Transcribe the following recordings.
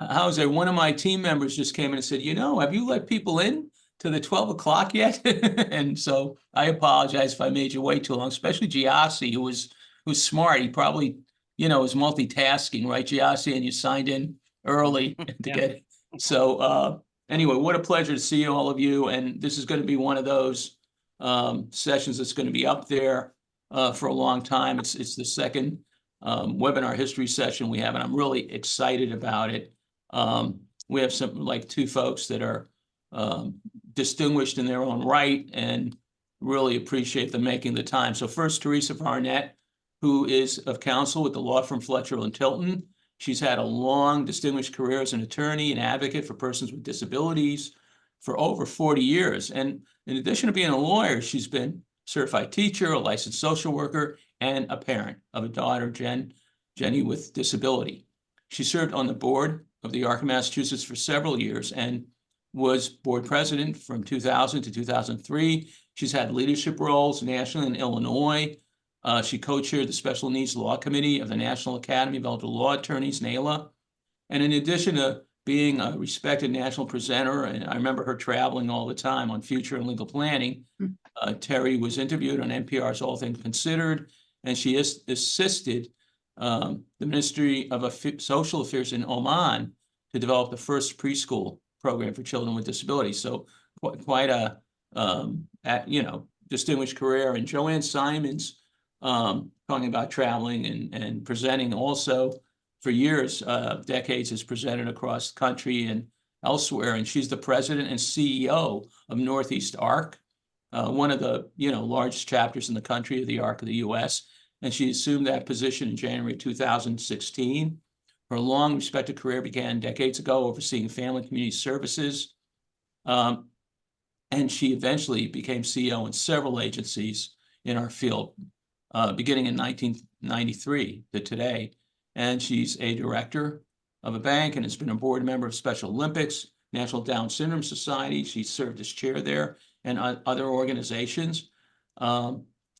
How's it? One of my team members just came in and said, have you let people in to the 12 o'clock yet? And so I apologize if I made you wait too long, especially Giassi, who's smart. He probably, is multitasking, right, Giassi? And you signed in early to get it. So anyway, what a pleasure to see all of you. And this is going to be one of those sessions that's going to be up there for a long time. It's the second webinar history session we have, and I'm really excited about it. We have some two folks that are distinguished in their own right, and really appreciate them making the time. So first, Teresa Barnett, who is of counsel with the law firm Fletcher & Tilton. She's had a long, distinguished career as an attorney and advocate for persons with disabilities for over 40 years. And in addition to being a lawyer, she's been a certified teacher, a licensed social worker, and a parent of a daughter, Jenny, with disability. She served on the board of the ARC of Massachusetts for several years and was board president from 2000 to 2003. She's had leadership roles nationally in Illinois. She co-chaired the Special Needs Law Committee of the National Academy of Elder Law Attorneys, NALA. And in addition to being a respected national presenter, and I remember her traveling all the time on future and legal planning, Terry was interviewed on NPR's All Things Considered, and she assisted the Ministry of Social Affairs in Oman to develop the first preschool program for children with disabilities. So quite a distinguished career. And Joanne Simons, talking about traveling and presenting also for years, decades, has presented across the country and elsewhere. And she's the president and CEO of Northeast ARC, one of the largest chapters in the country of the ARC of the U.S. And she assumed that position in January 2016. Her long respected career began decades ago overseeing family and community services. And she eventually became CEO in several agencies in our field, beginning in 1993 to today. And she's a director of a bank and has been a board member of Special Olympics, National Down Syndrome Society. She served as chair there and other organizations.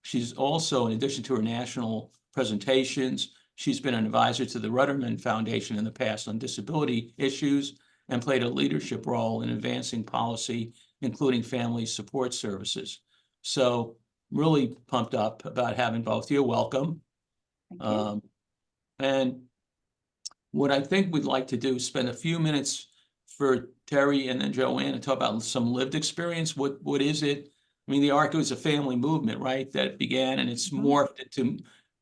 She's also, in addition to her national presentations, she's been an advisor to the Ruderman Foundation in the past on disability issues and played a leadership role in advancing policy, including family support services. So really pumped up about having both of you. Welcome. Thank you. And what I think we'd like to do is spend a few minutes for Terry and then Joanne to talk about some lived experience. What is it? I mean, the ARC was a family movement, right, that began, and it's morphed into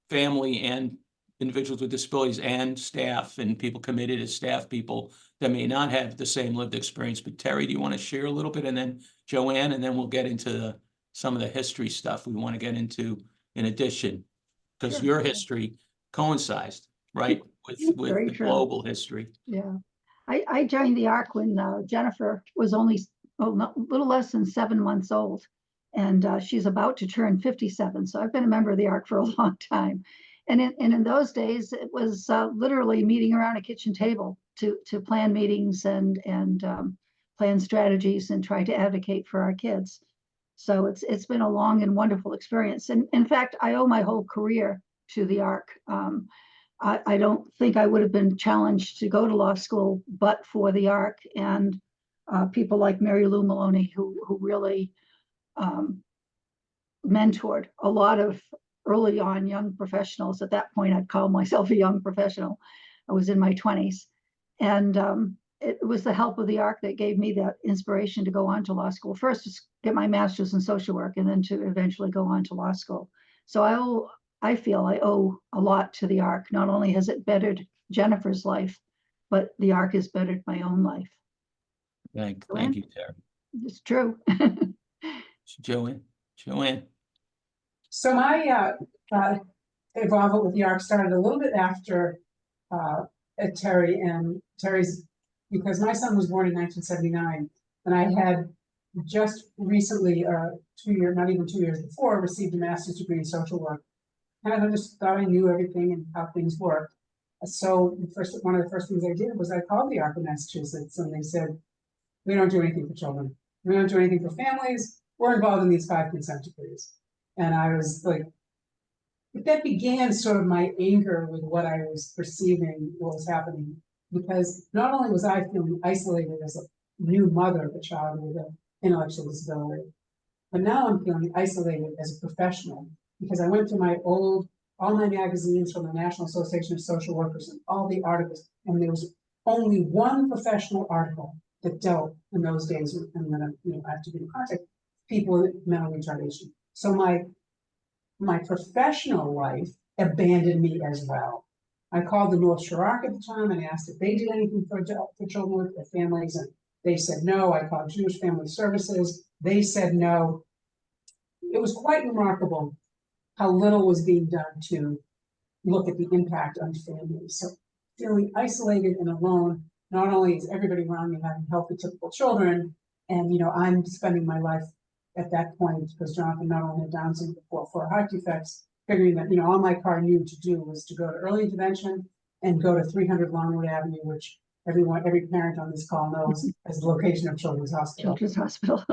family and individuals with disabilities and staff and people committed as staff people that may not have the same lived experience. But Terry, do you want to share a little bit? And then Joanne, and then we'll get into some of the history stuff we want to get into in addition, because your history coincides, right, with the global history. Yeah. I joined the ARC when Jennifer was only a little less than 7 months old, and she's about to turn 57. So I've been a member of the ARC for a long time. And in those days, it was literally meeting around a kitchen table to plan meetings and plan strategies and try to advocate for our kids. So it's been a long and wonderful experience. And in fact, I owe my whole career to the ARC. I don't think I would have been challenged to go to law school but for the ARC and people like Mary Lou Maloney, who really mentored a lot of early on young professionals. At that point, I'd call myself a young professional. I was in my 20s. And it was the help of the ARC that gave me that inspiration to go on to law school. First, to get my master's in social work, and then to eventually go on to law school. So I feel I owe a lot to the ARC. Not only has it bettered Jennifer's life, but the ARC has bettered my own life. Thank you, Terry. It's true. Joanne. So my involvement with the ARC started a little bit after Terry and Terry's, because my son was born in 1979, and I had just recently, not even 2 years before, received a master's degree in social work. And I just thought I knew everything and how things worked. So one of the first things I did was I called the ARC of Massachusetts, and they said, we don't do anything for children. We don't do anything for families. We're involved in these 5 consent decrees. And I was like, that began sort of my anger with what I was perceiving, what was happening because not only was I feeling isolated as a new mother of a child with an intellectual disability, but now I'm feeling isolated as a professional because I went to all my magazines from the National Association of Social Workers and all the articles, and there was only one professional article that dealt in those days, and then I have to be in contact with people with mental retardation. So my professional life abandoned me as well. I called the North Chirac at the time and asked if they did anything for children with their families, and they said no. I called Jewish Family Services. They said no. It was quite remarkable how little was being done to look at the impact on families. So feeling isolated and alone, not only is everybody around me having healthy, typical children, and I'm spending my life at that point, because Jonathan not only had Down syndrome but 4 heart defects, figuring that all my car knew to do was to go to early intervention and go to 300 Longwood Avenue, which every parent on this call knows as the location of Children's Hospital. Children's Hospital.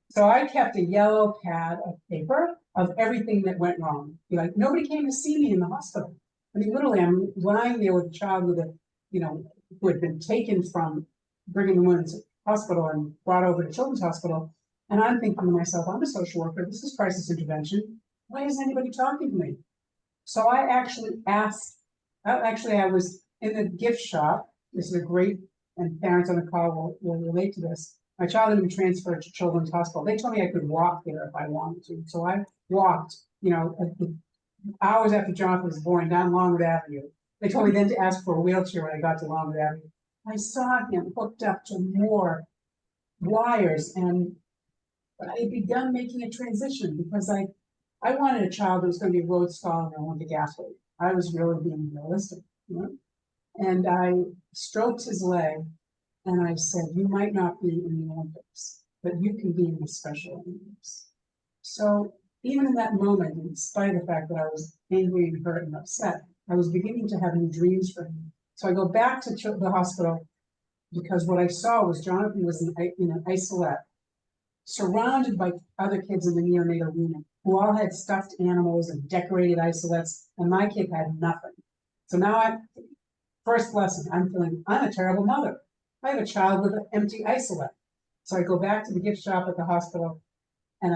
So I kept a yellow pad of paper of everything that went wrong. Nobody came to see me in the hospital. I mean, literally, I'm lying there with a child who had been taken from Brigham and Women's Hospital and brought over to Children's Hospital. And I'm thinking to myself, I'm a social worker. This is crisis intervention. Why isn't anybody talking to me? So I actually asked, I was in the gift shop. This is a great, and parents on the call will relate to this. My child had been transferred to Children's Hospital. They told me I could walk there if I wanted to. So I walked, hours after Jonathan was born down Longwood Avenue. They told me then to ask for a wheelchair when I got to Longwood Avenue. I saw him hooked up to more wires, and I had begun making a transition because I wanted a child that was going to be a road scholar and Olympic athlete. I was really being realistic, And I stroked his leg and I said, you might not be in the Olympics, but you can be in the Special Olympics. So even in that moment, in spite of the fact that I was angry and hurt and upset, I was beginning to have new dreams for him. So I go back to the hospital because what I saw was Jonathan was in an isolette, surrounded by other kids in the neonatal unit who all had stuffed animals and decorated isolates, and my kid had nothing. So now first lesson, I'm a terrible mother. I have a child with an empty isolette. So I go back to the gift shop at the hospital, and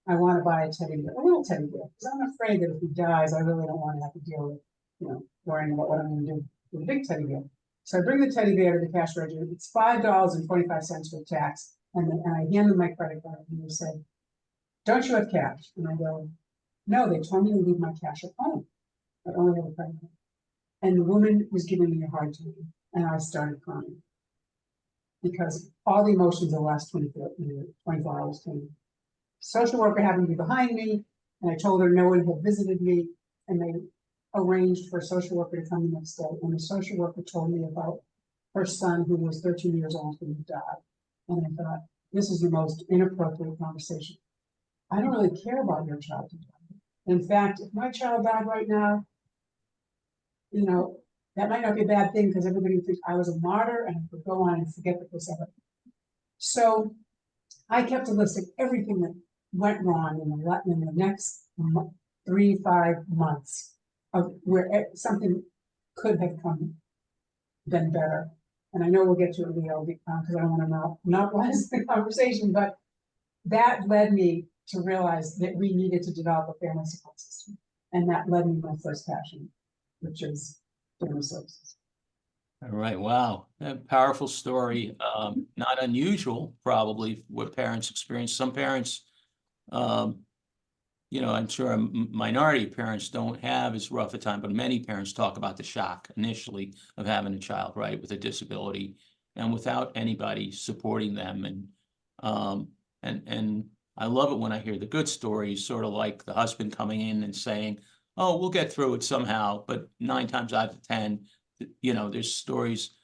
I want to buy a little teddy bear, because I'm afraid that if he dies, I really don't want to have to deal with, worrying about what I'm going to do with a big teddy bear. So I bring the teddy bear to the cash register. It's $5.25 with tax. And I hand them my credit card, and they say, don't you have cash? And I go, no, they told me to leave my cash at home. I only have a credit card. And the woman was giving me a hard time, and I started crying. Because all the emotions of the last 24 hours came. Social worker happened to be behind me, and I told her no one had visited me, and they arranged for a social worker to come the next day. And the social worker told me about her son, who was 13 years old, who died. And I thought, this is the most inappropriate conversation. I don't really care about your child. In fact, if my child died right now, that might not be a bad thing because everybody would think I was a martyr and I could go on and forget that this ever. So I kept a list of everything that went wrong in the next 3-5 months of where something could have been better. And I know we'll get to it, Leo, because I don't want to monopolize the conversation, but that led me to realize that we needed to develop a family support system. And that led me to my first passion, which is family services. All right. Wow. A powerful story. Not unusual, probably, what parents experience. Some parents, I'm sure a minority of parents don't have as rough a time, but many parents talk about the shock initially of having a child, right, with a disability and without anybody supporting them. And I love it when I hear the good stories, sort of like the husband coming in and saying, oh, we'll get through it somehow. But 9 times out of 10, there's stories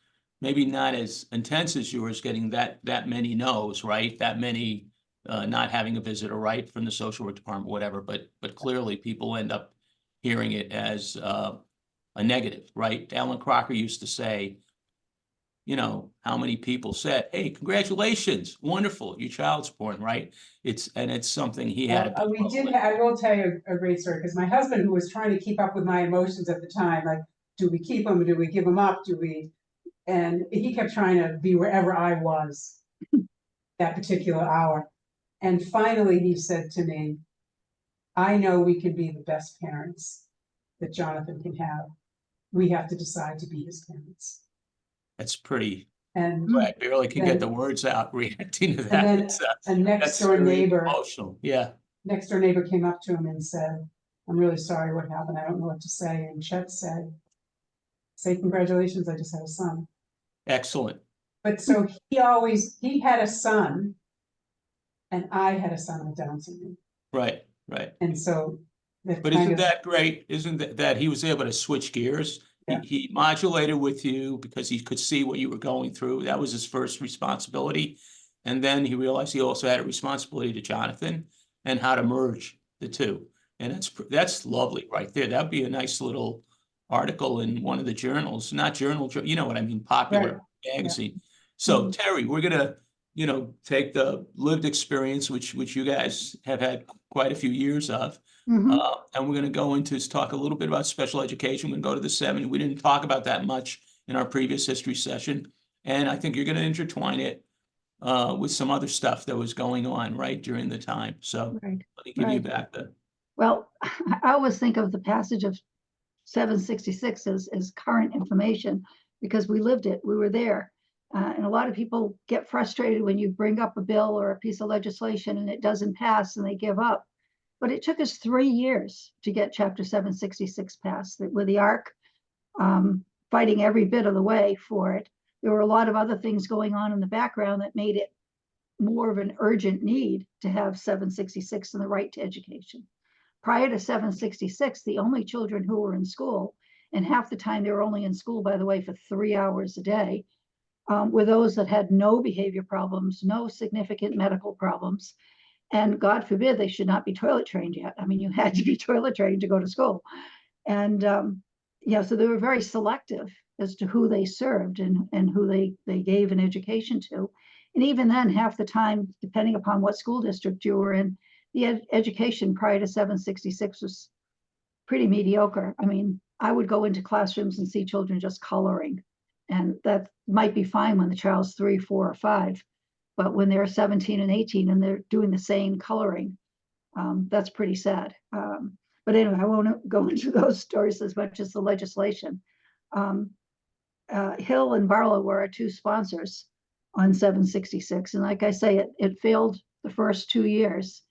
maybe not as intense as yours, getting that many no's, right? That many not having a visitor, right, from the social work department, whatever. But clearly people end up hearing it as a negative, right? Alan Crocker used to say, how many people said, hey, congratulations, wonderful, your child's born, right? It's something he had. I will tell you a great story, because my husband, who was trying to keep up with my emotions at the time, like, do we keep him? Do we give him up? And he kept trying to be wherever I was that particular hour. And finally, he said to me, I know we can be the best parents that Jonathan can have. We have to decide to be his parents. That's pretty, And I barely can get the then- words out reacting to and that. then It's, a next that's door very neighbor, emotional. Yeah. next door neighbor came up to him and said, I'm really sorry what happened. I don't know what to say. And Chet said, say congratulations, I just had a son. Excellent. But so he had a son, and I had a son with Down syndrome. Right, right. And so that But kind isn't of, that great? Isn't that he was able to switch gears? Yeah. He modulated with you because he could see what you were going through. That was his first responsibility. And then he realized he also had a responsibility to Jonathan and how to merge the two. And that's lovely right there. That'd be a nice little article in one of the journals, not journal, you know what I mean, popular magazine. So Mhm. Terry, we're gonna, take the lived experience, which you guys have had quite a few years of. Mhm. And we're going to go into talk a little bit about special education. We're going to go to the 70. We didn't talk about that much in our previous history session. And I think you're going to intertwine it with some other stuff that was going on right during the time. So Right. let me give you Right. back the. Well, I always think of the passage of 766 as current information because we lived it, we were there. And a lot of people get frustrated when you bring up a bill or a piece of legislation and it doesn't pass and they give up. But it took us 3 years to get Chapter 766 passed, with the ARC fighting every bit of the way for it. There were a lot of other things going on in the background that made it more of an urgent need to have 766 and the right to education. Prior to 766, the only children who were in school, and half the time they were only in school, by the way, for 3 hours a day, were those that had no behavior problems, no significant medical problems. And God forbid they should not be toilet trained yet. I mean, you had to be toilet trained to go to school. And so they were very selective as to who they served and who they gave an education to. And even then, half the time, depending upon what school district you were in, the education prior to 766 was pretty mediocre. I mean, I would go into classrooms and see children just coloring, and that might be fine when the child's 3, 4, or 5, but when they're 17 and 18 and they're doing the same coloring, that's pretty sad. But anyway, I won't go into those stories as much as the legislation. Hill and Barlow were our 2 sponsors on 766, and like I say, it failed the first 2 years.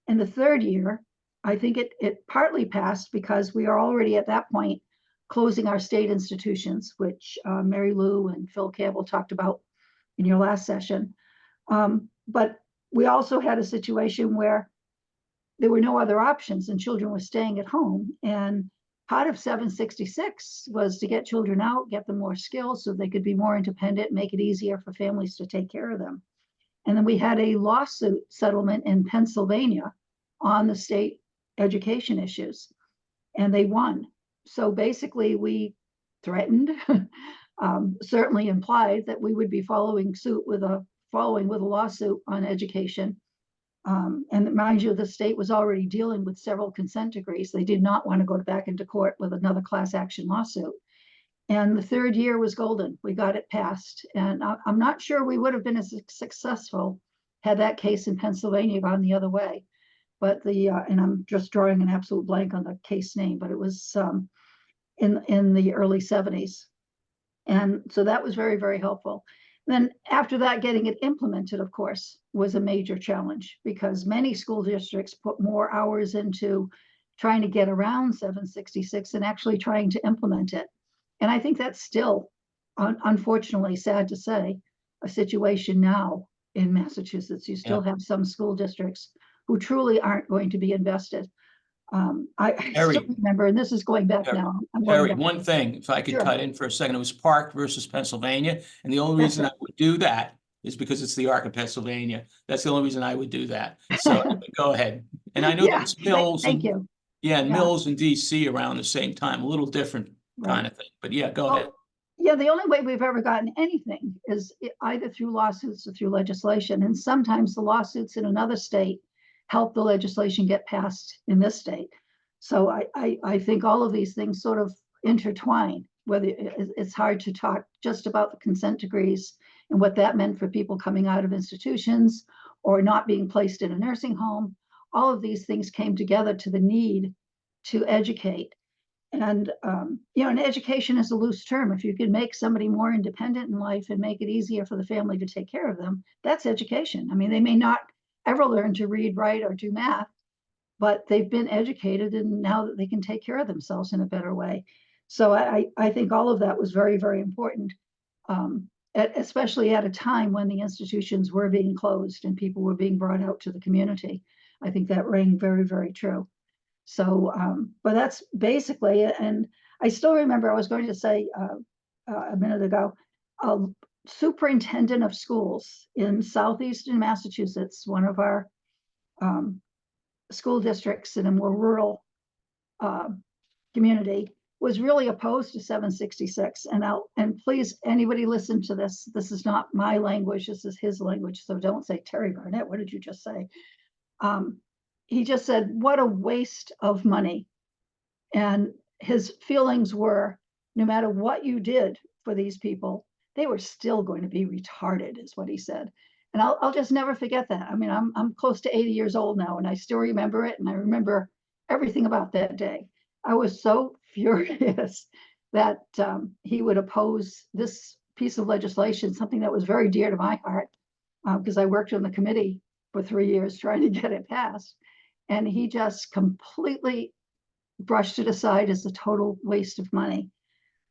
And the 3rd year, I think it partly passed because we are already at that point closing our state institutions, which Mary Lou and Phil Campbell talked about in your last session. But we also had a situation where there were no other options and children were staying at home. And part of 766 was to get children out, get them more skills so they could be more independent, make it easier for families to take care of them. And then we had a lawsuit settlement in Pennsylvania on the state education issues, and they won. So basically we threatened, certainly implied that we would be following with a lawsuit on education. And mind you, the state was already dealing with several consent decrees. They did not want to go back into court with another class action lawsuit. And the 3rd year was golden. We got it passed. And I'm not sure we would have been as successful had that case in Pennsylvania gone the other way. But and I'm just drawing an absolute blank on the case name, but it was in the early 70s. And so that was very, very helpful. Then after that, getting it implemented, of course, was a major challenge because many school districts put more hours into trying to get around 766 and actually trying to implement it. And I think that's still, unfortunately, sad to say, a situation now in Massachusetts. You still have some school districts who truly aren't going to be invested. I still remember, and this is going back now. Terry, one thing, if I could Sure. cut in for a second, it was Park versus Pennsylvania. And the only reason I would do that is because it's the ARC of Pennsylvania. That's the only reason I would do that. So go ahead. And I know Yeah, there's Mills thank and you. yeah, and Yeah. Mills and DC around the same time, a little different kind Right. of thing. But yeah, go ahead. Well, yeah, the only way we've ever gotten anything is either through lawsuits or through legislation. And sometimes the lawsuits in another state help the legislation get passed in this state. So I think all of these things sort of intertwine. whether it's hard to talk just about the consent decrees and what that meant for people coming out of institutions or not being placed in a nursing home. All of these things came together to the need to educate. And, and education is a loose term. If you can make somebody more independent in life and make it easier for the family to take care of them, that's education. I mean, they may not ever learn to read, write, or do math, but they've been educated, and now that they can take care of themselves in a better way. So I think all of that was very, very important, especially at a time when the institutions were being closed and people were being brought out to the community. I think that rang very, very true. So, but that's basically it. And I still remember I was going to say a minute ago, a superintendent of schools in southeastern Massachusetts, one of our school districts in a more rural community, was really opposed to 766. And please, anybody listen to this. This is not my language. This is his language. So don't say, Terry Barnett, what did you just say? He just said, what a waste of money. And his feelings were, no matter what you did for these people, they were still going to be retarded, is what he said. And I'll just never forget that. I mean, I'm close to 80 years old now, and I still remember it. And I remember everything about that day. I was so furious that he would oppose this piece of legislation, something that was very dear to my heart, because I worked on the committee for 3 years trying to get it passed. And he just completely brushed it aside as a total waste of money.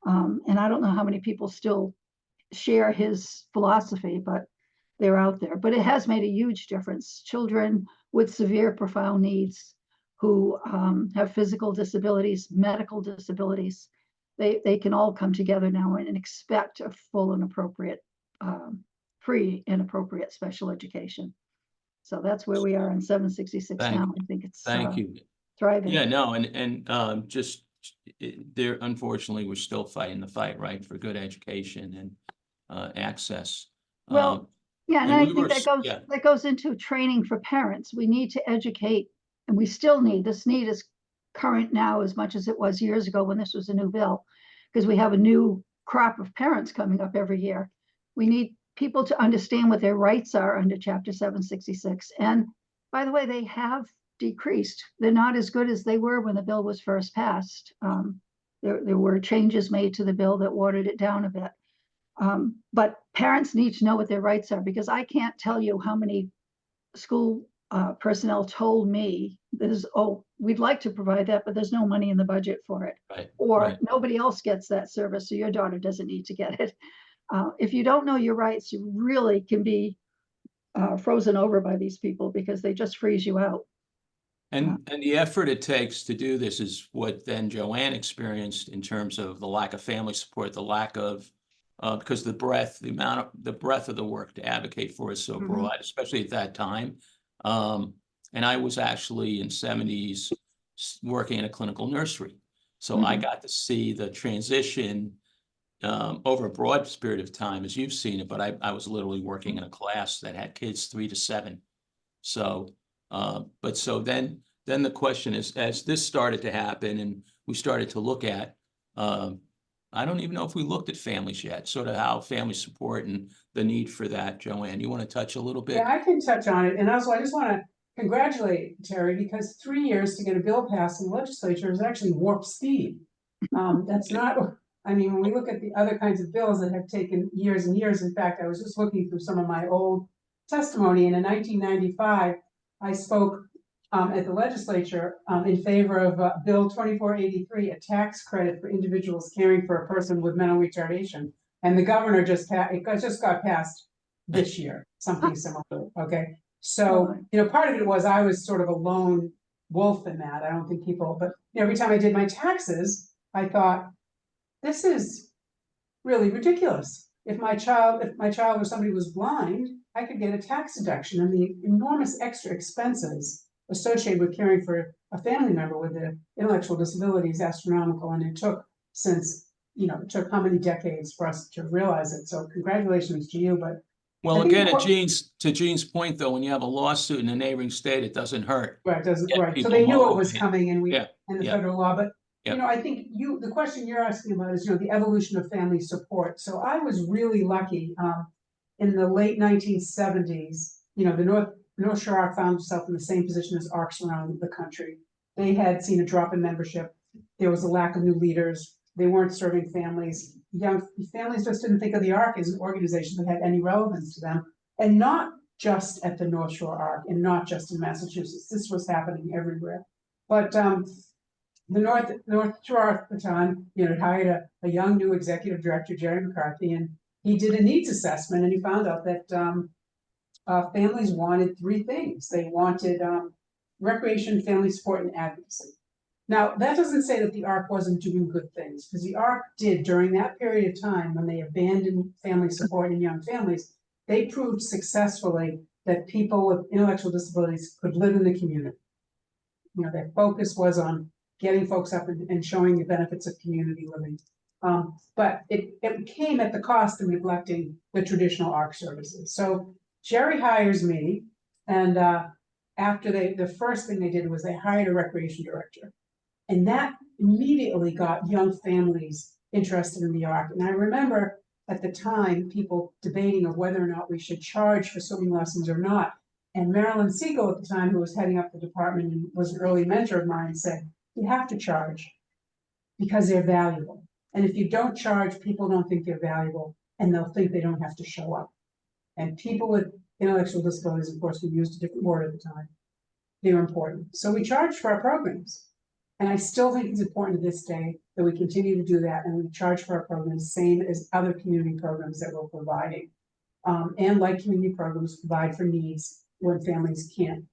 And I don't know how many people still share his philosophy, but they're out there. But it has made a huge difference. Children with severe, profound needs who have physical disabilities, medical disabilities, they can all come together now and expect a full and appropriate, free and appropriate special education. So that's where we are in 766 now. I think it's Thank you. thriving. Yeah, no, and just there, unfortunately, we're still fighting the fight, right, for good education and access. Well, yeah, and and I we think were- that goes into training for parents. We need to educate, and we still need, this need is current now as much as it was years ago when this was a new bill, because we have a new crop of parents coming up every year. We need people to understand what their rights are under Chapter 766. And by the way, they have decreased. They're not as good as they were when the bill was first passed. There were changes made to the bill that watered it down a bit. But parents need to know what their rights are, because I can't tell you how many school personnel told me we'd like to provide that, but there's no money in the budget for it. Right, Or right. nobody else gets that service, so your daughter doesn't need to get it. If you don't know your rights, you really can be frozen over by these people, because they just freeze you out. And the effort it takes to do this is what then Joanne experienced in terms of the lack of family support, the lack of because the breadth of the work to advocate for is so broad, especially at that time. And I was actually in 70s working in a clinical nursery, so I got to see the transition over a broad period of time, as you've seen it. But I was literally working in a class that had kids 3 to 7. So, but so then the question is, as this started to happen and we started to look at, I don't even know if we looked at families yet, sort of how family support and the need for that. Joanne, you want to touch a little bit? Yeah, I can touch on it. And also, I just want to congratulate Terry, because 3 years to get a bill passed in the legislature is actually warp speed. That's not, I mean, when we look at the other kinds of bills that have taken years and years, in fact, I was just looking through some of my old testimony, and in 1995, I spoke at the legislature in favor of Bill 2483, a tax credit for individuals caring for a person with mental retardation. And the governor just got passed this year, something similar. Okay. So, part of it was I was sort of a lone wolf in that. I don't think people, but every time I did my taxes, I thought, this is really ridiculous. If my child or somebody was blind, I could get a tax deduction, and the enormous extra expenses associated with caring for a family member with an intellectual disability is astronomical. And it took it took how many decades for us to realize it. So congratulations to you. But well, again, to Jean's point, though, when you have a lawsuit in a neighboring state, it doesn't hurt. Right, it doesn't. Get Right. So people they knew it was motivated. coming, and Yeah, the yeah. federal law. But You know, I think the question you're asking about is, the evolution of family support. So I was really lucky, in the late 1970s, the North Shore Arc found itself in the same position as ARCs around the country. They had seen a drop in membership. There was a lack of new leaders. They weren't serving families. Young families just didn't think of the ARC as an organization that had any relevance to them. And not just at the North Shore Arc and not just in Massachusetts. This was happening everywhere. But the North Shore Arc at the time, had hired a young new executive director, Jerry McCarthy, and he did a needs assessment, and he found out that families wanted three things. They wanted recreation, family support, and advocacy. Now, that doesn't say that the ARC wasn't doing good things, because the ARC did during that period of time when they abandoned family support in young families. They proved successfully that people with intellectual disabilities could live in the community. Their focus was on getting folks up and showing the benefits of community living. But it came at the cost of neglecting the traditional ARC services. So Jerry hires me, and after the first thing they did was they hired a recreation director. And that immediately got young families interested in the ARC. And I remember at the time, people debating of whether or not we should charge for swimming lessons or not. And Marilyn Siegel at the time, who was heading up the department and was an early mentor of mine, said, you have to charge because they're valuable. And if you don't charge, people don't think they're valuable, and they'll think they don't have to show up. And people with intellectual disabilities, of course, we used a different word at the time, they're important. So we charge for our programs. And I still think it's important to this day that we continue to do that, and we charge for our programs, same as other community programs that we're providing. And like community programs, provide for needs when families can't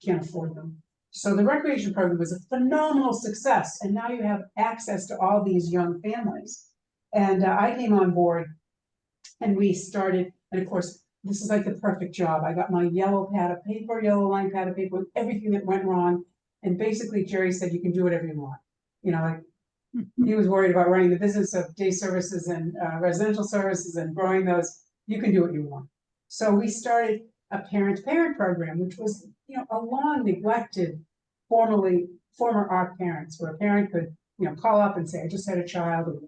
afford them. So the recreation program was a phenomenal success, and now you have access to all these young families. And I came on board, and we started, and of course, this is like the perfect job. I got my yellow pad of paper, yellow line pad of paper with everything that went wrong. And basically, Jerry said, you can do whatever you want. He was worried about running the business of day services and residential services and growing those. You can do what you want. So we started a parent-to-parent program, which was, a long neglected, former ARC parents, where a parent could, call up and say, I just had a child.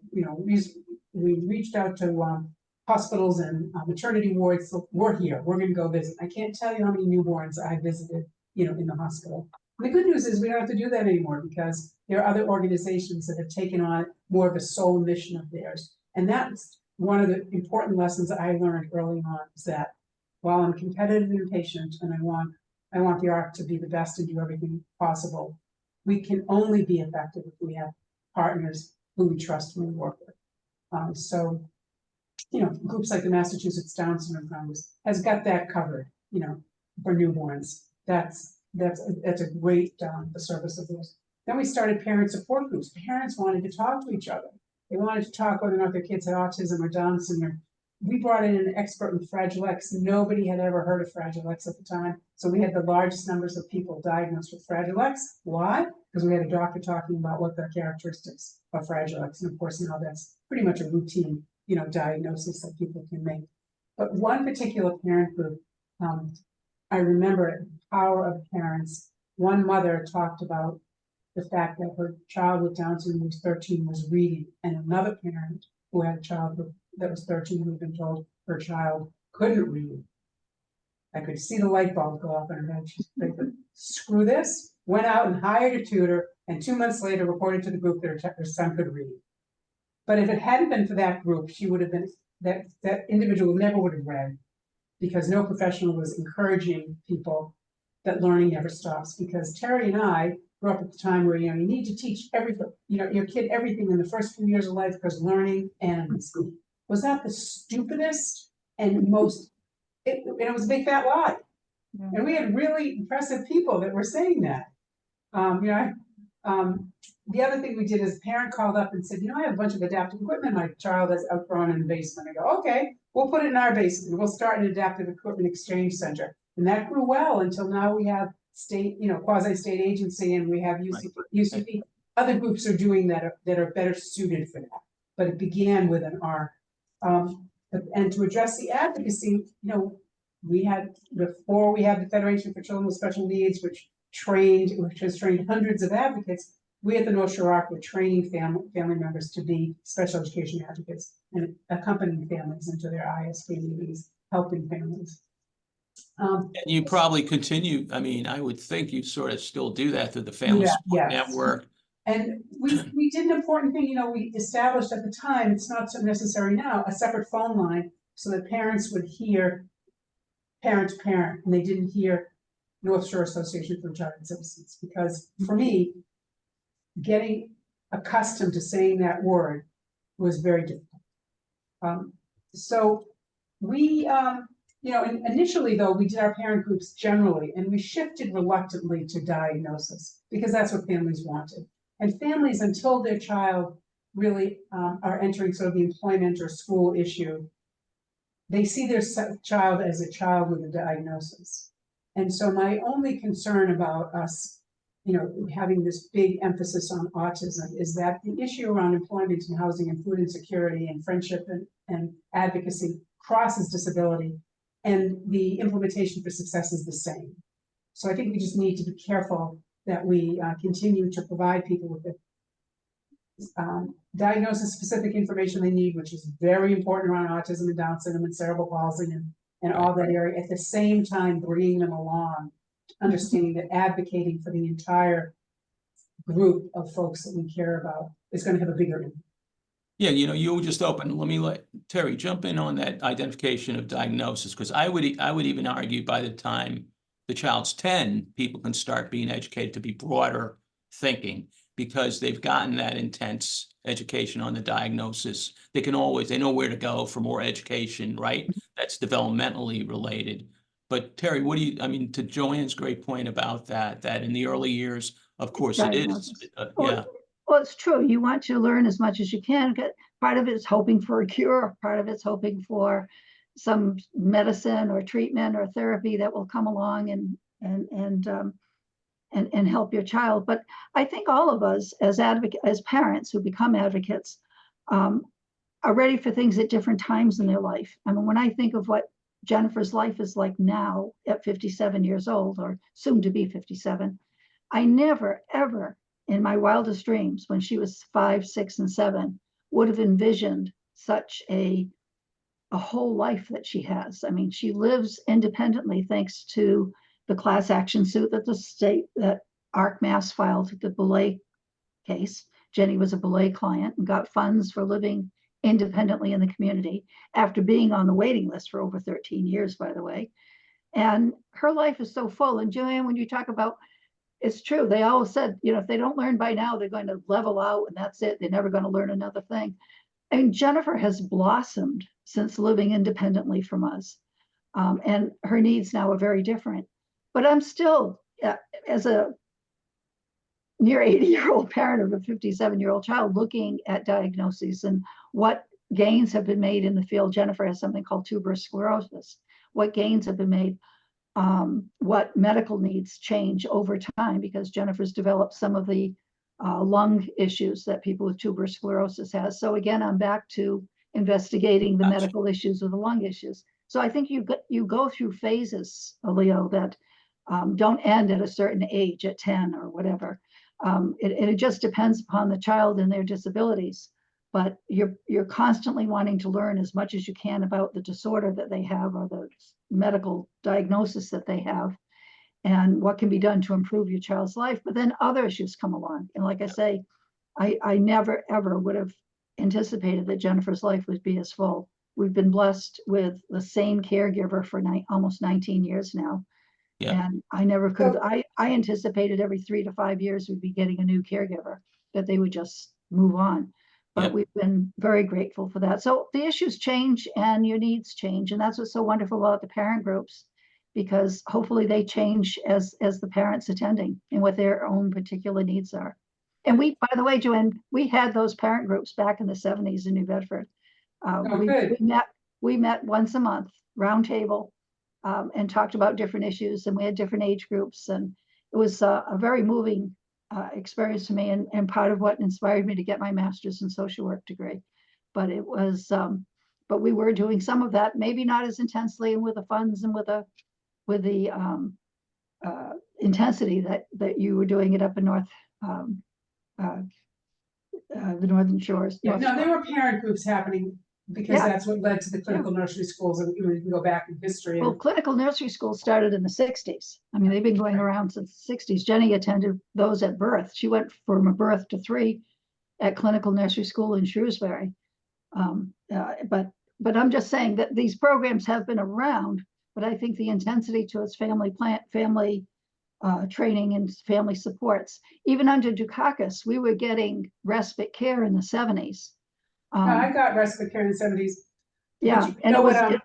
We reached out to hospitals and maternity wards. So we're here. We're going to go visit. I can't tell you how many newborns I visited, in the hospital. The good news is we don't have to do that anymore, because there are other organizations that have taken on more of a sole mission of theirs. And that's one of the important lessons that I learned early on, is that while I'm competitive and impatient, and I want the ARC to be the best and do everything possible, we can only be effective if we have partners who we trust and we work with. So, groups like the Massachusetts Down Syndrome Congress has got that covered, for newborns. That's a great the service of those. Then we started parent support groups. Parents wanted to talk to each other. They wanted to talk whether or not their kids had autism or Down syndrome. We brought in an expert in Fragile X. Nobody had ever heard of Fragile X at the time. So we had the largest numbers of people diagnosed with Fragile X. Why? Because we had a doctor talking about what the characteristics of Fragile X. And of course, now that's pretty much a routine, diagnosis that people can make. But one particular parent group, I remember the power of parents. One mother talked about the fact that her child with Down syndrome, who was 13, was reading, and another parent who had a child that was 13 who had been told her child couldn't read. I could see the light bulb go off in her head. She said, screw this, went out and hired a tutor, and 2 months later reported to the group that her son could read. But if it hadn't been for that group, she would have been, that individual never would have read, because no professional was encouraging people that learning never stops. Because Terry and I grew up at the time where, you need to teach everything, your kid everything in the first few years of life, because learning ends. Was that the stupidest and most, it was a big fat lie. Yeah. And we had really impressive people that were saying that. The other thing we did is a parent called up and said, I have a bunch of adaptive equipment my child has outgrown in the basement. I go, okay, we'll put it in our basement. We'll start an adaptive equipment exchange center. And that grew well until now we have state, quasi-state agency, and we have UCP. Other groups are doing that are better suited for that. But it began with an ARC. And to address the advocacy, we had the Federation for Children with Special Needs, which has trained hundreds of advocates. we at the North Shore Arc were training family members to be special education advocates and accompanying families into their ISP meetings, helping families. And you probably continue, I mean, I would think you sort of still do that through the Family Yeah, Support yes. Network. And we did an important thing, you know, we established at the time, it's not so necessary now, a separate phone line so that parents would hear parent to parent, and they didn't hear North Shore Association for Retired Citizens. Because for me, getting accustomed to saying that word was very difficult. So we, you know, initially though, we did our parent groups generally, and we shifted reluctantly to diagnosis because that's what families wanted. And families, until their child really are entering sort of the employment or school issue, they see their child as a child with a diagnosis. And so my only concern about us, you know, having this big emphasis on autism is that the issue around employment and housing and food insecurity and friendship and advocacy crosses disability, and the implementation for success is the same. So I think we just need to be careful that we continue to provide people with the diagnosis-specific information they need, which is very important around autism and Down syndrome and cerebral palsy and all that area, at the same time bringing them along, understanding that advocating for the entire group of folks that we care about is going to have a bigger impact. Yeah, you know, you just open, let me let Terry jump in on that identification of diagnosis, because I would even argue by the time the child's 10, people can start being educated to be broader thinking, because they've gotten that intense education on the diagnosis. They know where to go for more education, right? That's developmentally related. But Terry, I mean, to Joanne's great point about that in the early years, of course it is. Yeah. Well, it's true. You want to learn as much as you can. Part of it is hoping for a cure. Part of it's hoping for some medicine or treatment or therapy that will come along and help your child. But I think all of us as parents who become advocates are ready for things at different times in their life. I mean, when I think of what Jennifer's life is like now at 57 years old, or soon to be 57, I never, ever in my wildest dreams, when she was 5, 6, and 7, would have envisioned such a whole life that she has. I mean, she lives independently thanks to the class action suit that ARC Mass filed, the Belay case. Jenny was a Belay client and got funds for living independently in the community after being on the waiting list for over 13 years, by the way. And her life is so full. And Joanne, when you talk about, it's true, they always said, you know, if they don't learn by now, they're going to level out and that's it. They're never going to learn another thing. I mean, Jennifer has blossomed since living independently from us. And her needs now are very different. But I'm still, as a near 80-year-old parent of a 57-year-old child, looking at diagnoses and what gains have been made in the field. Jennifer has something called tuberous sclerosis. What gains have been made, what medical needs change over time, because Jennifer's developed some of the lung issues that people with tuberous sclerosis has. So again, I'm back to investigating the medical issues with the lung issues. So I think you go through phases, Leo, that don't end at a certain age, at 10 or whatever. It just depends upon the child and their disabilities. But you're constantly wanting to learn as much as you can about the disorder that they have or the medical diagnosis that they have and what can be done to improve your child's life. But then other issues come along. And like I say, I never, ever would have anticipated that Jennifer's life would be as full. We've been blessed with the same caregiver for almost 19 years now. Yeah. And I never could have, I anticipated every 3 to 5 years we'd be getting a new caregiver, that they would just move on. But we've been very grateful for that. So the issues change and your needs change. And that's what's so wonderful about the parent groups, because hopefully they change as the parents attending and what their own particular needs are. And we, by the way, Joanne, we had those parent groups back in the 70s in New Bedford. We met once a month, round table, and talked about different issues, and we had different age groups. And it was a very moving experience to me, and part of what inspired me to get my master's in social work degree. But it was, but we were doing some of that, maybe not as intensely and with the funds and with the intensity that you were doing it up in North the Northern Shores. Yeah, North no, there Shore. were parent groups happening because Yeah. that's what led to the clinical nursery schools, and you can go back in history. Well, And clinical nursery schools started in the 60s. I mean, they've been going around since the 60s. Jenny attended those at birth. She went from a birth to 3 at clinical nursery school in Shrewsbury. But I'm just saying that these programs have been around, but I think the intensity towards family training and family supports, even under Dukakis, we were getting respite care in the 70s. I got respite care in the 70s. Yeah, you and know it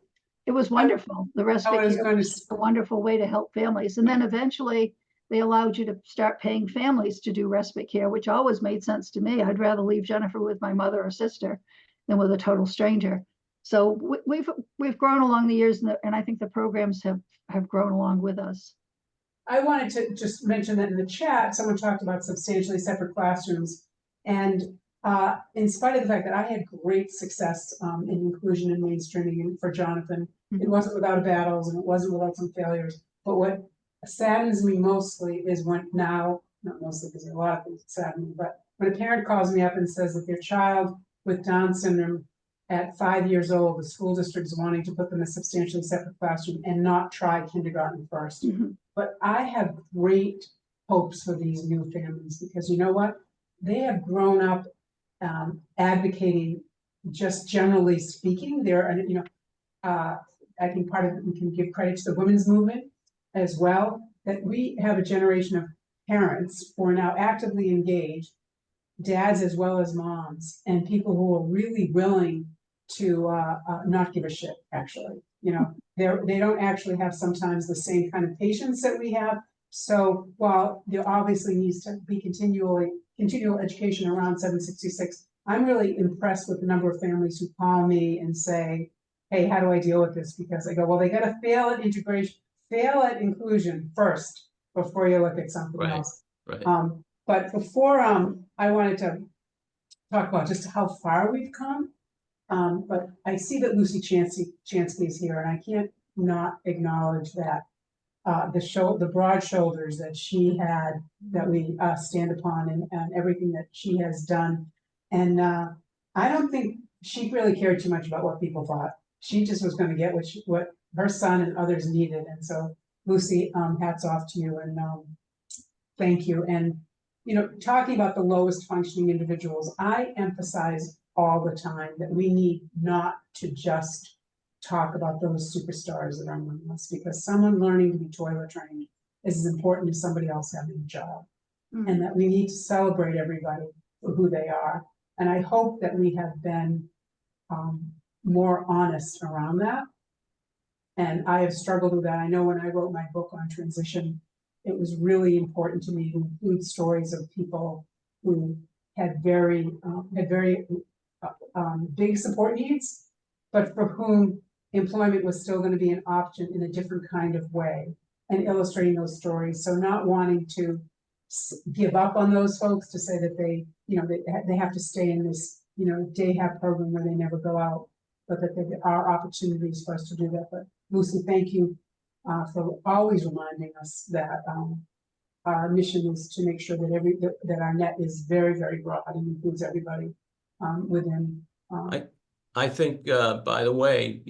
what, was wonderful. The respite was care going was to a wonderful way to help families. And then eventually they allowed you to start paying families to do respite care, which always made sense to me. I'd rather leave Jennifer with my mother or sister than with a total stranger. So we've grown along the years, and I think the programs have grown along with us. I wanted to just mention that in the chat, someone talked about substantially separate classrooms. And in spite of the fact that I had great success in inclusion and mainstreaming for Jonathan, it wasn't without battles and it wasn't without some failures. But what saddens me mostly is when now, not mostly because there are a lot of things that sadden me, but when a parent calls me up and says that their child with Down syndrome at 5 years old, the school district is wanting to put them in a substantially separate classroom and not try kindergarten first. But I have great hopes for these new families because you know what? They have grown up advocating, just generally speaking. I think part of it, we can give credit to the women's movement as well, that we have a generation of parents who are now actively engaged, dads as well as moms, and people who are really willing to not give a shit, actually. They don't actually have sometimes the same kind of patience that we have. So while there obviously needs to be continual education around 766, I'm really impressed with the number of families who call me and say, hey, how do I deal with this? Because I go, well, they got to fail at inclusion first before you look at something else. Right. But before I wanted to talk about just how far we've come. But I see that Lucy Chansky is here, and I can't not acknowledge that the broad shoulders that she had, that we stand upon, and everything that she has done. And I don't think she really cared too much about what people thought. She just was going to get what her son and others needed. And so, Lucy, hats off to you, and thank you. And talking about the lowest functioning individuals, I emphasize all the time that we need not to just talk about those superstars that are among us, because someone learning to be toilet trained is as important as somebody else having a job. And that we need to celebrate everybody for who they are. And I hope that we have been more honest around that. And I have struggled with that. I know when I wrote my book on transition, it was really important to me to include stories of people who had very big support needs, but for whom employment was still going to be an option in a different kind of way, and illustrating those stories. So not wanting to give up on those folks, to say that they have to stay in this day have program where they never go out, but that there are opportunities for us to do that. But Lucy, thank you for always reminding us that our mission is to make sure that our net is very, very broad and includes everybody within. I think, by the way,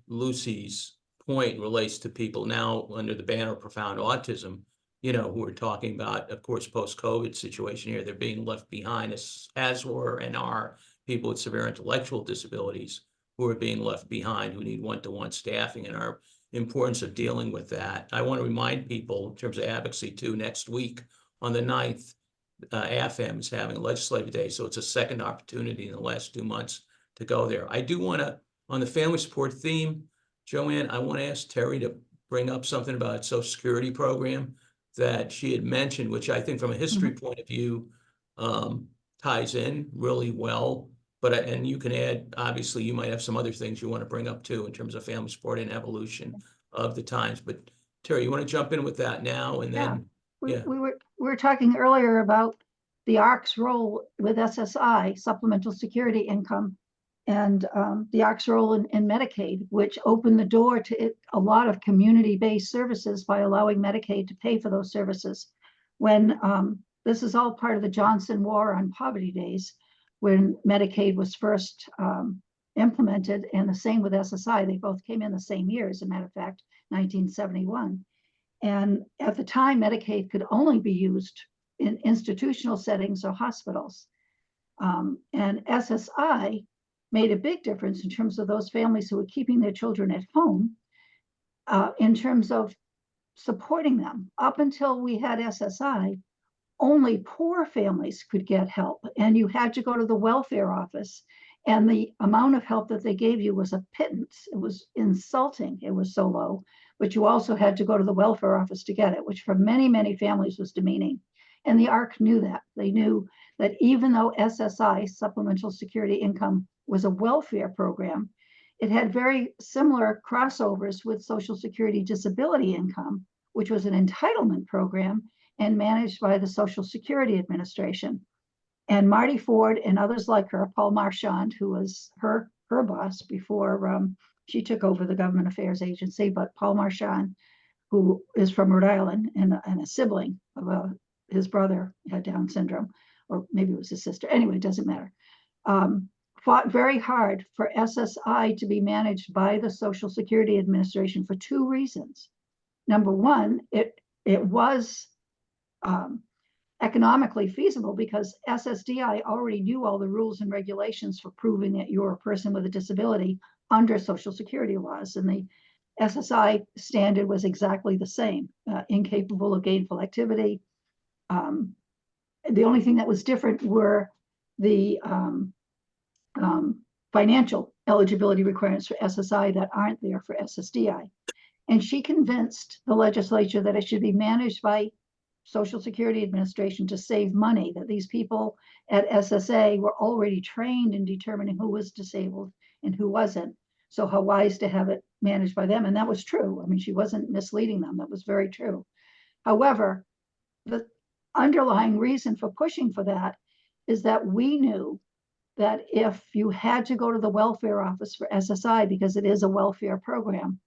Lucy's point relates to people now under the banner of profound autism, who are talking about, of course, post-COVID situation here. They're being left behind, as were and are people with severe intellectual disabilities who are being left behind, who need one-to-one staffing, and our importance of dealing with that. I want to remind people in terms of advocacy too, next week on the 9th, AFM is having a legislative day. So it's a second opportunity in the last 2 months to go there. I do want to, on the family support theme, Joanne, I want to ask Terry to bring up something about Social Security program that she had mentioned, which I think from a history point of view ties in really well. And you can add, obviously, you might have some other things you want to bring up too in terms of family support and evolution of the times. But Terry, you want to jump in with that now, and then we were talking earlier about the ARC's role with SSI, supplemental security income, and the ARC's role in Medicaid, which opened the door to a lot of community-based services by allowing Medicaid to pay for those services. When this is all part of the Johnson War on Poverty days, when Medicaid was first implemented, and the same with SSI. They both came in the same year, as a matter of fact, 1971. And at the time, Medicaid could only be used in institutional settings or hospitals. And SSI made a big difference in terms of those families who were keeping their children at home, in terms of supporting them. Up until we had SSI, only poor families could get help, and you had to go to the welfare office, and the amount of help that they gave you was a pittance. It was insulting. It was so low, but you also had to go to the welfare office to get it, which for many, many families was demeaning. And the ARC knew that. They knew that even though SSI, Supplemental Security Income, was a welfare program, it had very similar crossovers with Social Security Disability Income, which was an entitlement program and managed by the Social Security Administration. And Marty Ford and others like her, Paul Marchand, who was her boss before she took over the Government Affairs Agency, but Paul Marchand, who is from Rhode Island and a sibling of his brother had Down syndrome, or maybe it was his sister. Anyway, it doesn't matter. Fought very hard for SSI to be managed by the Social Security Administration for two reasons. Number one, it was economically feasible because SSDI already knew all the rules and regulations for proving that you're a person with a disability under Social Security laws. And the SSI standard was exactly the same, incapable of gainful activity. The only thing that was different were the financial eligibility requirements for SSI that aren't there for SSDI. And she convinced the legislature that it should be managed by Social Security Administration to save money, that these people at SSA were already trained in determining who was disabled and who wasn't. So how wise to have it managed by them. And that was true. I mean, she wasn't misleading them. That was very true. However, the underlying reason for pushing for that is that we knew that if you had to go to the welfare office for SSI, because it is a welfare program,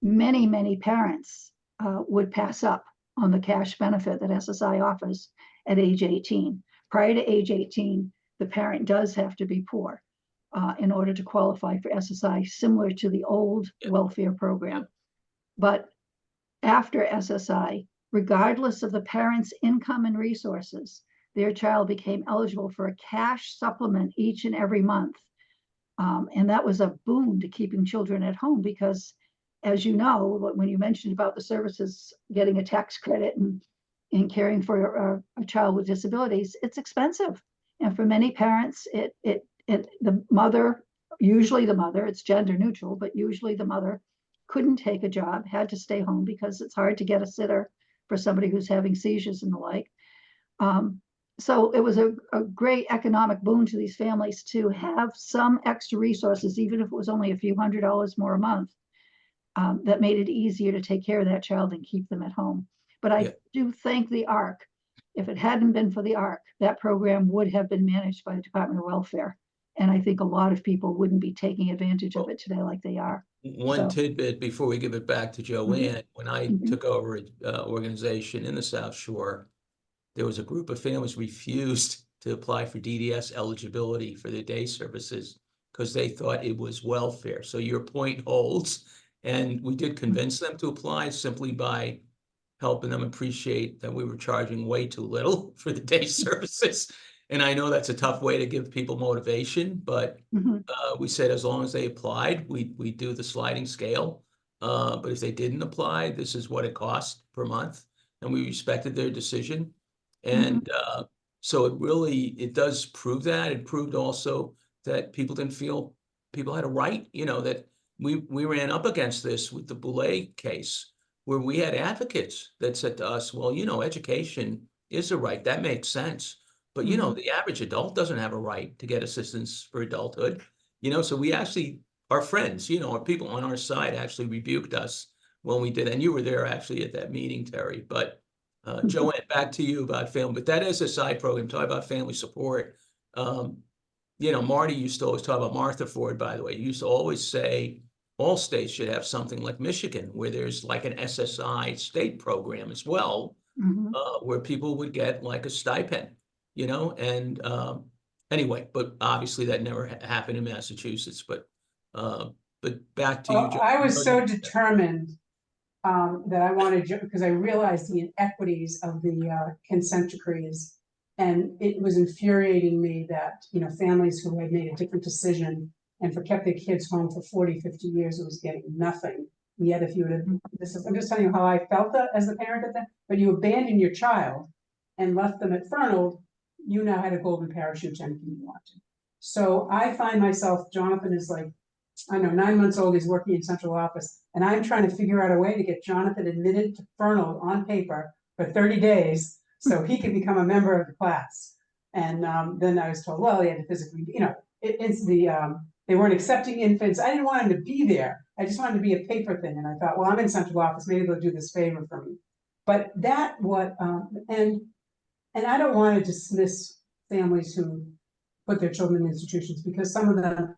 many, many parents would pass up on the cash benefit that SSI offers at age 18. Prior to age 18, the parent does have to be poor in order to qualify for SSI, similar to the old welfare program. But after SSI, regardless of the parent's income and resources, their child became eligible for a cash supplement each and every month. And that was a boon to keeping children at home because, as you know, when you mentioned about the services getting a tax credit and caring for a child with disabilities, it's expensive. And for many parents, the mother, usually the mother, it's gender neutral, but usually the mother couldn't take a job, had to stay home because it's hard to get a sitter for somebody who's having seizures and the like. So it was a great economic boon to these families to have some extra resources, even if it was only a few $100s more a month, that made it easier to take care of that child and keep them at home. But I do thank the ARC. If it hadn't been for the ARC, that program would have been managed by the Department of Welfare. And I think a lot of people wouldn't be taking advantage of it today like they are. One tidbit before we give it back to Joanne. When I took over an organization in the South Shore, there was a group of families refused to apply for DDS eligibility for their day services because they thought it was welfare. So your point holds. And we did convince them to apply simply by helping them appreciate that we were charging way too little for the day services. And I know that's a tough way to give people motivation, but we said as long as they applied, we do the sliding scale. But if they didn't apply, this is what it cost per month. And we respected their decision. And so it does prove that. It proved also that people didn't feel people had a right, that we ran up against this with the Boulay case, where we had advocates that said to us, well, education is a right. That makes sense. But, the average adult doesn't have a right to get assistance for adulthood. So we actually, our friends, our people on our side actually rebuked us when we did. And you were there actually at that meeting, Terry. But Joanne, back to you about family. But that is a side program, talk about family support. Marty used to always talk about Martha Ford, by the way. He used to always say all states should have something like Michigan, where there's like an SSI state program as well, Mhm. where people would get like a stipend, you know, and anyway, but obviously that never happened in Massachusetts, but back to you, Well, Joe. I was so determined that I wanted, because I realized the inequities of the consent decrees. And it was infuriating me that, you know, families who had made a different decision and kept their kids home for 40, 50 years was getting nothing. Yet if you would have, I'm just telling you how I felt as a parent at that, but you abandoned your child and left them at Fernald, you now had a golden parachute to anything you wanted. So I find myself, Jonathan is like, I know, 9 months old, he's working in central office, and I'm trying to figure out a way to get Jonathan admitted to Fernald on paper for 30 days so he can become a member of the class. And then I was told, well, he had to physically, you know, they weren't accepting infants. I didn't want him to be there. I just wanted to be a paper thing. And I thought, well, I'm in central office, maybe they'll do this favor for me. But and I don't want to dismiss families who put their children in institutions, because some of them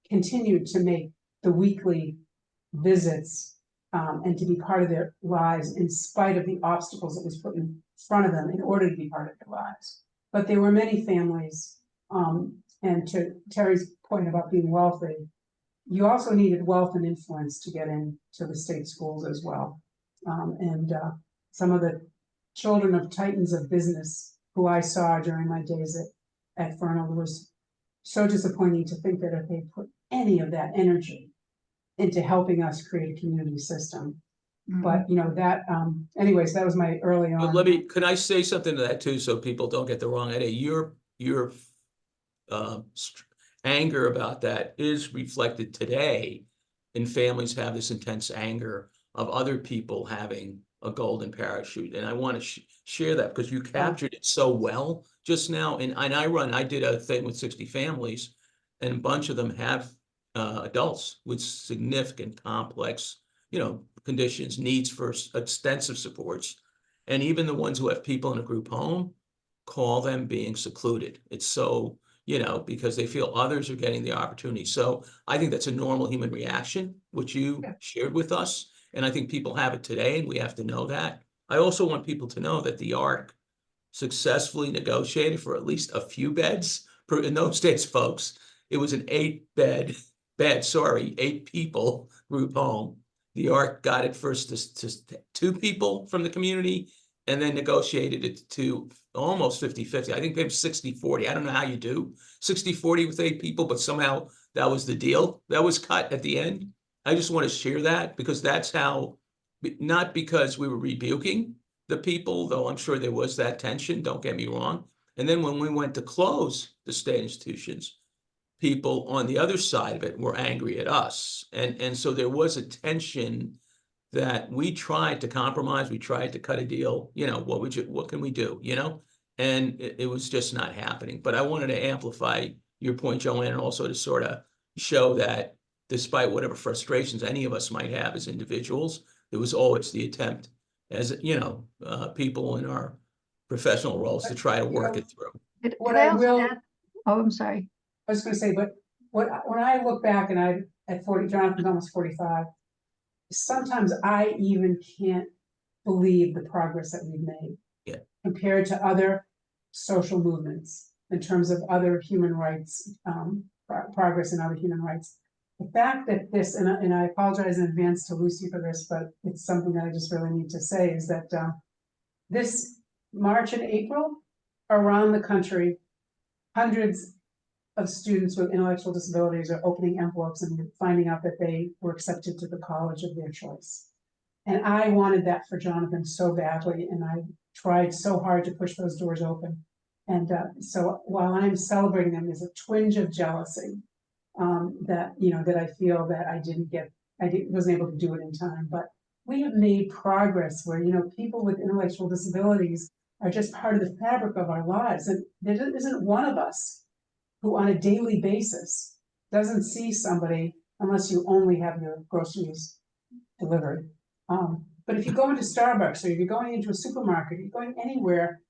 continued to make the weekly visits and to be part of their lives in spite of the obstacles that was put in front of them in order to be part of their lives. But there were many families, and to Terry's point about being wealthy, you also needed wealth and influence to get into the state schools as well. Some of the children of titans of business who I saw during my days at Fernald was so disappointing to think that if they put any of that energy into helping us create a community system. But you know, that anyways, that was my early But on. can I say something to that too, so people don't get the wrong idea? Your anger about that is reflected today in families have this intense anger of other people having a golden parachute. And I want to share that because you captured it so well just now. And I did a thing with 60 families, and a bunch of them have adults with significant complex, you know, conditions, needs for extensive supports. And even the ones who have people in a group home call them being secluded. It's so, you know, because they feel others are getting the opportunity. So I think that's a normal human reaction, which you shared with us. And I think people have it today, and we have to know that. I also want people to know that the ARC successfully negotiated for at least a few beds. In those days, folks, it was an 8 people group home. The ARC got it first to 2 people from the community, and then negotiated it to almost 50-50. I think maybe 60-40. I don't know how you do 60-40 with 8 people, but somehow that was the deal that was cut at the end. I just want to share that because that's how, not because we were rebuking the people, though I'm sure there was that tension, don't get me wrong. And then when we went to close the state institutions, people on the other side of it were angry at us. And so there was a tension that we tried to compromise, we tried to cut a deal, you know, what can we do, you know? And it was just not happening. But I wanted to amplify your point, Joanne, and also to sort of show that despite whatever frustrations any of us might have as individuals, there was always the attempt as, you know, people in our professional roles to try to work it through. Could I also add? Oh, I'm sorry. I was going to say, but when I look back and at 40, Jonathan's almost 45, sometimes I even can't believe the progress that we've made compared to other social movements in terms of other human rights, progress in other human rights. The fact that this, and I apologize in advance to Lucy for this, but it's something that I just really need to say, is that this March and April, around the country, hundreds of students with intellectual disabilities are opening envelopes and finding out that they were accepted to the college of their choice. And I wanted that for Jonathan so badly, and I tried so hard to push those doors open. And so while I'm celebrating them, there's a twinge of jealousy that, you know, that I feel that wasn't able to do it in time. But we have made progress where, you know, people with intellectual disabilities are just part of the fabric of our lives. And there isn't one of us who on a daily basis doesn't see somebody, unless you only have your groceries delivered. But if you go into Starbucks, or if you're going into a supermarket, you're going anywhere,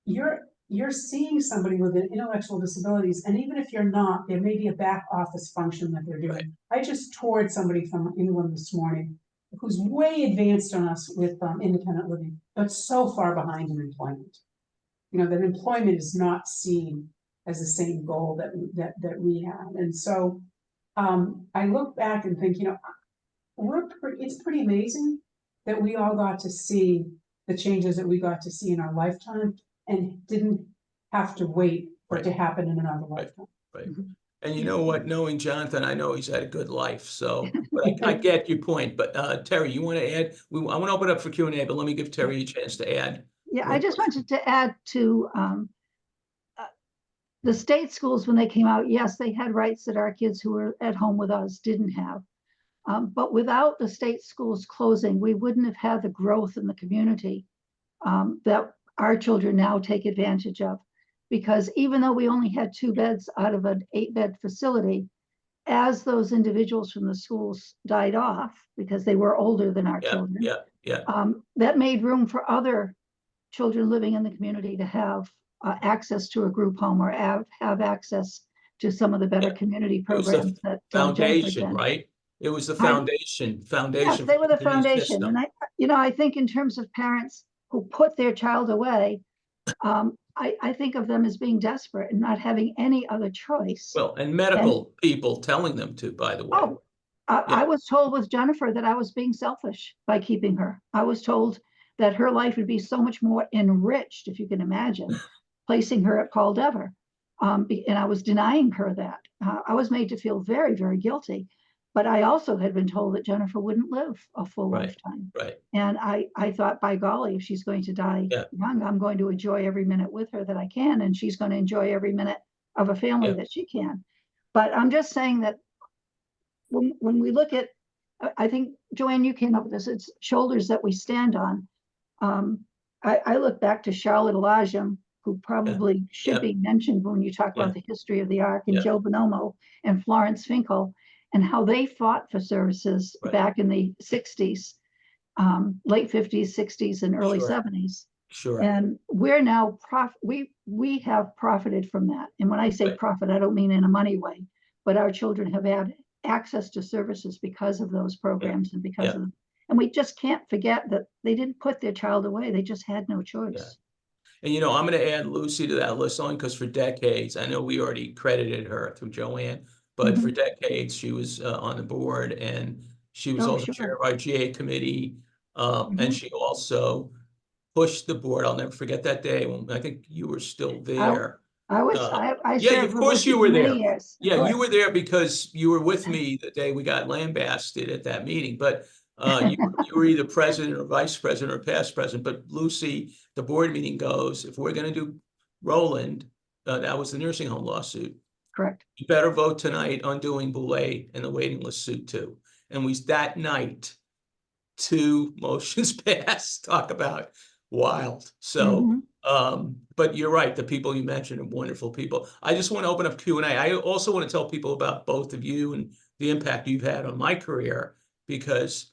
you're seeing somebody with an intellectual disabilities, and even if you're not, there may be a back office function that they're doing. Right. I just toured somebody from England this morning who's way advanced on us with independent living, but so far behind in employment. You know, that employment is not seen as the same goal that we have. And so I look back and think, you know, it's pretty amazing that we all got to see the changes that we got to see in our lifetime and didn't have to wait for it to happen in another lifetime. Right. And you know what, knowing Jonathan, I know he's had a good life, so, but I get your point. But Terry, you want to add? I want to open up for Q&A, but let me give Terry a chance to add. Yeah, I just wanted to add to the state schools, when they came out, yes, they had rights that our kids who were at home with us didn't have. But without the state schools closing, we wouldn't have had the growth in the community that our children now take advantage of. Because even though we only had 2 beds out of an 8-bed facility, as those individuals from the schools died off, because they were older than our children, that made room for other children living in the community to have access to a group home or have access to some of the better community programs that foundation, right? It was the foundation. Yes, they were the foundation. System. And I think in terms of parents who put their child away, I think of them as being desperate and not having any other choice. Well, and medical people telling them to, by the way. Oh, I was told with Jennifer that I was being selfish by keeping her. I was told that her life would be so much more enriched, if you can imagine, placing her at Paul Dever. And I was denying her that. I was made to feel very, very guilty. But I also had been told that Jennifer wouldn't live a full lifetime. Right. And I thought, by golly, if she's going to die young, I'm going to enjoy every minute with her that I can, and she's going to enjoy every minute of a family that she can. But I'm just saying that when we look at, I think, Joanne, you came up with this, it's shoulders that we stand on. I look back to Charlotte Elijah, who probably should be mentioned when you talk about the history of the ARC, and Joe Bonomo and Florence Finkel, and how they fought for services back in the 60s, late 50s, 60s, and early 70s. Sure. And we're now we have profited from that. And when I say profit, I don't mean in a money way, but our children have had access to services because of those programs and because of them. And we just can't forget that they didn't put their child away. They just had no choice. And, you know, I'm going to add Lucy to that list only because for decades, I know we already credited her through Joanne, but for decades she was on the board, and she was also chair of our GA committee. And she also pushed the board. I'll never forget that day when I think you were still there. I was, yeah, of course you were there. Years. Yeah, you were there because you were with me the day we got lambasted at that meeting. But you were either president or vice president or past president. But Lucy, the board meeting goes, if we're going to do Roland, that was the nursing home lawsuit. Correct. You better vote tonight on doing Boulay and the waiting list suit too. And that night, 2 motions passed. Talk about wild. So, but you're right. The people you mentioned are wonderful people. I just want to open up Q&A. I also want to tell people about both of you and the impact you've had on my career, because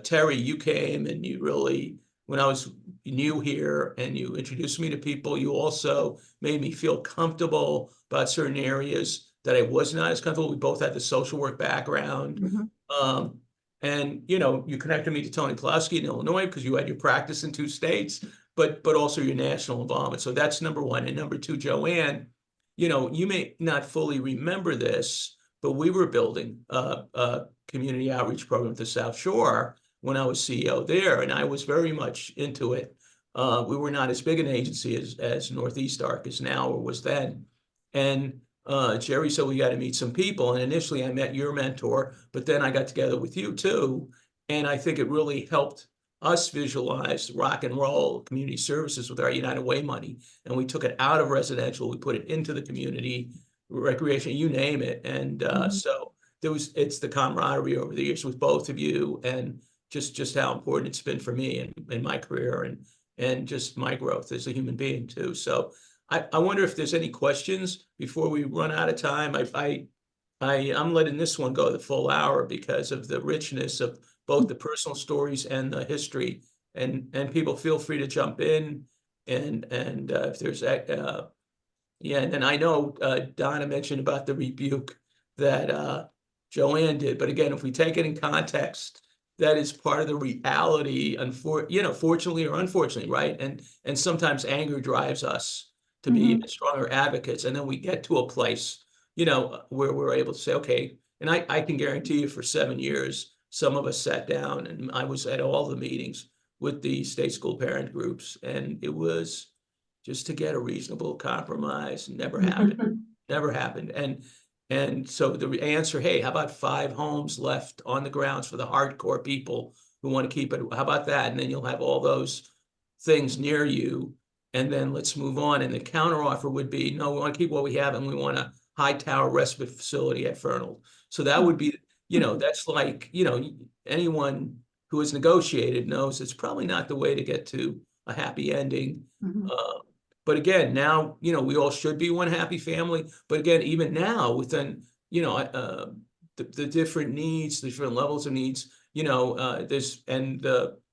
Terry, you came and you really, when I was new here and you introduced me to people, you also made me feel comfortable about certain areas that I was not as comfortable. We both had the social work background. And, you know, you connected me to Tony Pulaski in Illinois because you had your practice in 2 states, but also your national involvement. So that's number 1. And number 2, Joanne, you know, you may not fully remember this, but we were building a community outreach program at the South Shore when I was CEO there, and I was very much into it. We were not as big an agency as Northeast ARC is now or was then. And Jerry said we got to meet some people. And initially I met your mentor, but then I got together with you too. And I think it really helped us visualize rock and roll community services with our United Way money. And we took it out of residential, we put it into the community, recreation, you name it. And so it's the camaraderie over the years with both of you, and just how important it's been for me in my career and just my growth as a human being too. So I wonder if there's any questions before we run out of time. I'm letting this one go the full hour because of the richness of both the personal stories and the history. And people feel free to jump in and if there's and then I know Donna mentioned about the rebuke that Joanne did, but again, if we take it in context, that is part of the reality, fortunately or unfortunately, right? And sometimes anger drives us to be even stronger advocates. And then we get to a place, where we're able to say, okay, and I can guarantee you for 7 years, some of us sat down and I was at all the meetings with the state school parent groups, and it was just to get a reasonable compromise. Never happened. Never happened. And so the answer, hey, how about 5 homes left on the grounds for the hardcore people who want to keep it? How about that? And then you'll have all those things near you. And then let's move on. And the counteroffer would be, no, we want to keep what we have, and we want a high tower respite facility at Fernald. So that would be, that's like, anyone who has negotiated knows it's probably not the way to get to a happy ending. But again, now, we all should be one happy family. But again, even now within, the different needs, the different levels of needs, there's, and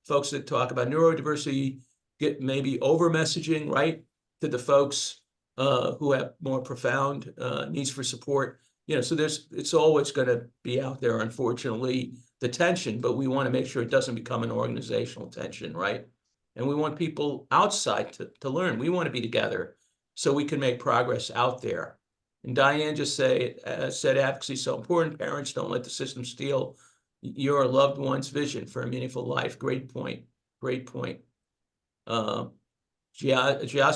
folks that talk about neurodiversity get maybe over messaging, right, to the folks who have more profound needs for support. So it's always going to be out there, unfortunately, the tension, but we want to make sure it doesn't become an organizational tension, right? And we want people outside to learn. We want to be together so we can make progress out there. And Diane just said advocacy is so important. Parents, don't let the system steal your loved one's vision for a meaningful life. Great point. Great point. Giassi,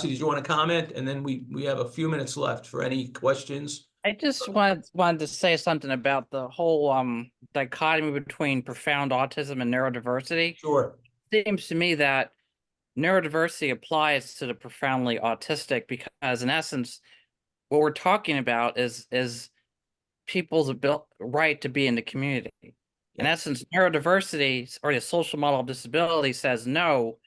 did you want to comment? And then we have a few minutes left for any questions. I just wanted to say something about the whole dichotomy between profound autism and neurodiversity. Sure. It seems to me that neurodiversity applies to the profoundly autistic, because in essence, what we're talking about is people's right to be in the community. In essence, neurodiversity, or the social model of disability, says no,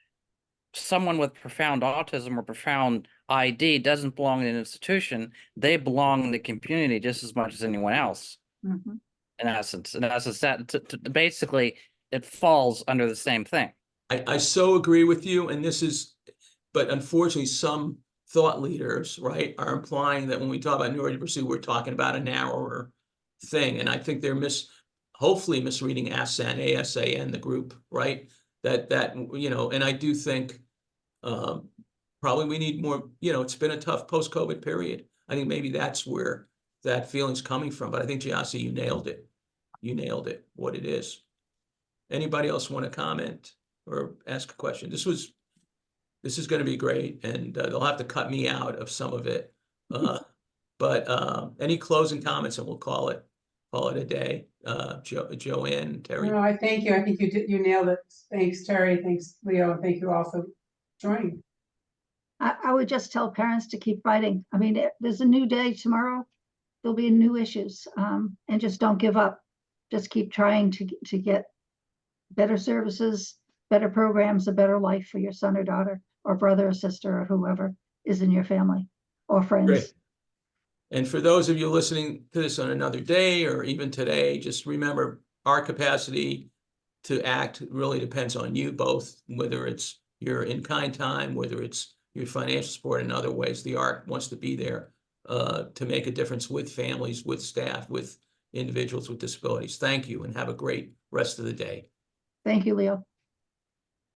someone with profound autism or profound ID doesn't belong in an institution. They belong in the community just as much as anyone else. In essence, that basically it falls under the same thing. I so agree with you, and but unfortunately, some thought leaders, right, are implying that when we talk about neurodiversity, we're talking about a narrower thing, and I think they're hopefully misreading ASAN, the group, right? That and I do think probably we need more. It's been a tough post-COVID period. I think maybe that's where that feeling's coming from. But I think, Giassi, you nailed it. You nailed it. What it is. Anybody else want to comment or ask a question? This is going to be great, and they'll have to cut me out of some of it. But any closing comments, and we'll call it a day. Joanne, Terry. No, I thank you. I think you nailed it. Thanks, Terry. Thanks, Leo. And thank you all for joining. I would just tell parents to keep fighting. I mean, there's a new day tomorrow. There'll be new issues, and just don't give up. Just keep trying to get better services, better programs, a better life for your son or daughter or brother or sister or whoever is in your family or friends. Great. And for those of you listening to this on another day or even today, just remember our capacity to act really depends on you both, whether it's your in-kind time, whether it's your financial support, in other ways. The ARC wants to be there to make a difference with families, with staff, with individuals with disabilities. Thank you, and have a great rest of the day. Thank you, Leo.